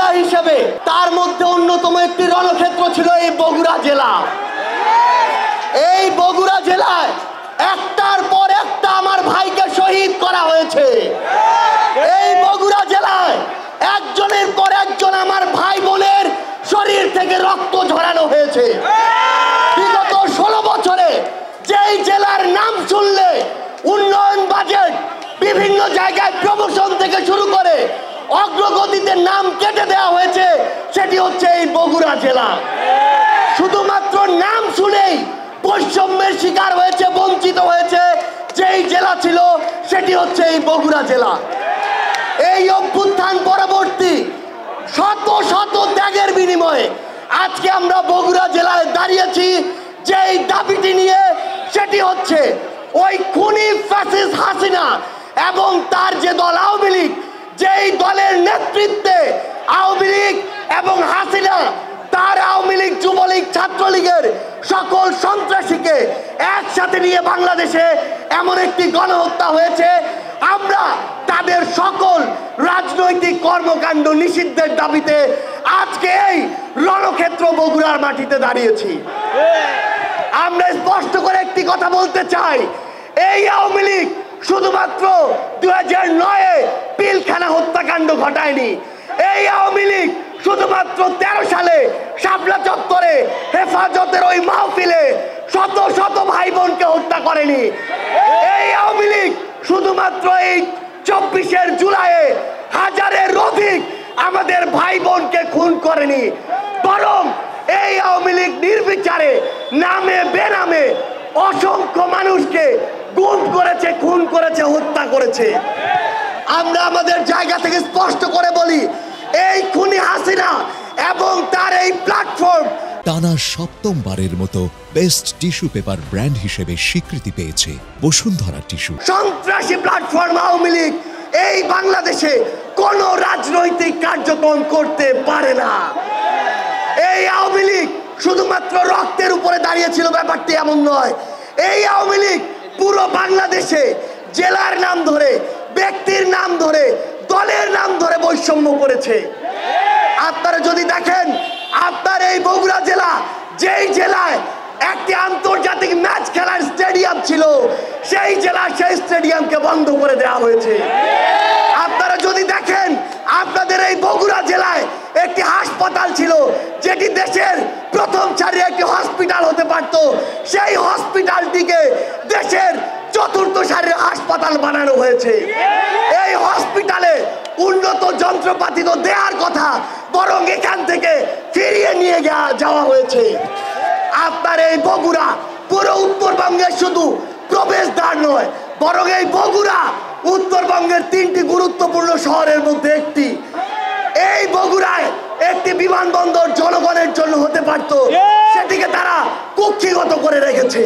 জেলা হিসেবে তার মধ্যে অন্যতম একটি রণক্ষেত্র ছিল এই বগুড়া জেলা। এই বগুড়া জেলায় একটার পর একটা আমার ভাইকে শহীদ করা হয়েছে। এই বগুড়া জেলায় একজনের পর একজন আমার ভাই বোনের শরীর থেকে রক্ত ঝরানো হয়েছে। বিগত 16 বছরে যেই জেলার নাম শুনলে উন্নয়ন বাজেট, বিভিন্ন জায়গায় প্রমোশন থেকে শুরু করে অগ্রগতিতে নাম কেটে দেওয়া হয়েছে, সেটি হচ্ছে এই বগুড়া জেলা। শুধুমাত্র নাম শুনেই বৈষম্যের শিকার হয়েছে, বঞ্চিত হয়েছে যেই জেলা ছিল সেটি হচ্ছে এই বগুড়া জেলা। এই অভ্যুত্থান পরবর্তী শত শত ত্যাগের বিনিময়ে আজকে আমরা বগুড়া জেলায় দাঁড়িয়েছি যেই দাবিটি নিয়ে, সেটি হচ্ছে ওই খুনি ফ্যাসিস্ট হাসিনা এবং তার যে দল আওয়ামী লীগ, যেই দলের নেতৃত্বে আওয়ামী লীগ এবং হাসিনা তার আওয়ামী লীগ, যুবলীগ, ছাত্রলীগের সকল সন্ত্রাসীকে একসাথে নিয়ে বাংলাদেশে এমন একটি গণহত্যা হয়েছে। আমরা তাদের সকল রাজনৈতিক কর্মকাণ্ড নিষিদ্ধের দাবিতে আজকে এই রণক্ষেত্র বগুড়ার মাটিতে দাঁড়িয়েছি। আমরা স্পষ্ট করে একটি কথা বলতে চাই, এই আওয়ামী লীগ শুধুমাত্র 2009-এ পিলখানা হত্যাকাণ্ড ঘটায়নি। এই আওয়ামী লীগ শুধুমাত্র 13 সালে শাপলা চত্বরে হেফাজতের ওই মাহফিলে শত শত ভাই বোনকে হত্যা করেনি। এই আওয়ামী লীগ শুধুমাত্র এই 24 জুলাইয়ে হাজারের অধিক আমাদের ভাই বোনকে খুন করেনি, বরং এই আওয়ামী লীগ নির্বিচারে নামে বেনামে অসংখ্য মানুষকে গুম করেছে, খুন করেছে, হত্যা করেছে। আমরা আমাদের জায়গা থেকে স্পষ্ট করে বলি, এই খুনি হাসিনা এবং তার এই প্ল্যাটফর্ম টানা 7মবারের মতো বেস্ট টিস্যু পেপার ব্র্যান্ড হিসেবে স্বীকৃতি পেয়েছে বসুন্ধরা টিস্যু। সন্ত্রাসী প্ল্যাটফর্ম আওয়ামী লীগ এই বাংলাদেশে কোন রাজনৈতিক কার্যক্রম করতে পারে না। এই আওয়ামী লীগ শুধুমাত্র রক্তের উপরে দাঁড়িয়েছিল, ব্যাপারটি এমন নয়। এই আওয়ামী লীগ পুরো বাংলাদেশে জেলার নাম ধরে, ব্যক্তির নাম ধরে, দলের নাম ধরে বৈষম্য করেছে। আপনারা যদি দেখেন, আপনার এই বগুড়া জেলা, যেই জেলায় একটি আন্তর্জাতিক ম্যাচ খেলার স্টেডিয়াম ছিল, সেই জেলা সেই স্টেডিয়ামকে বন্ধ করে দেওয়া হয়েছে। আপনারা যদি দেখেন, আপনাদের এই বগুড়া জেলায় একটি হাসপাতাল ছিল, যেটি দেশের প্রথম সারির একটি হসপিটাল হতে পারত, সেই হসপিটালটিকে দেশের 4র্থ সারির হাসপাতাল বানানো হয়েছে। এই হসপিটালে উন্নত যন্ত্রপাতি তো দেওয়ার কথা, বরং এখান থেকে ফিরিয়ে নিয়ে যাওয়া হয়েছে। আপনার এই বগুড়া পুরো উত্তরবঙ্গের শুধু প্রবেশদ্বার নয়, বরং এই বগুড়া উত্তরবঙ্গের 3টি গুরুত্বপূর্ণ শহরের মধ্যে একটি। এই বগুড়ায় একটি বিমানবন্দর জনগণের জন্য হতে পারত, সেটিকে তারা কুক্ষিগত করে রেখেছে।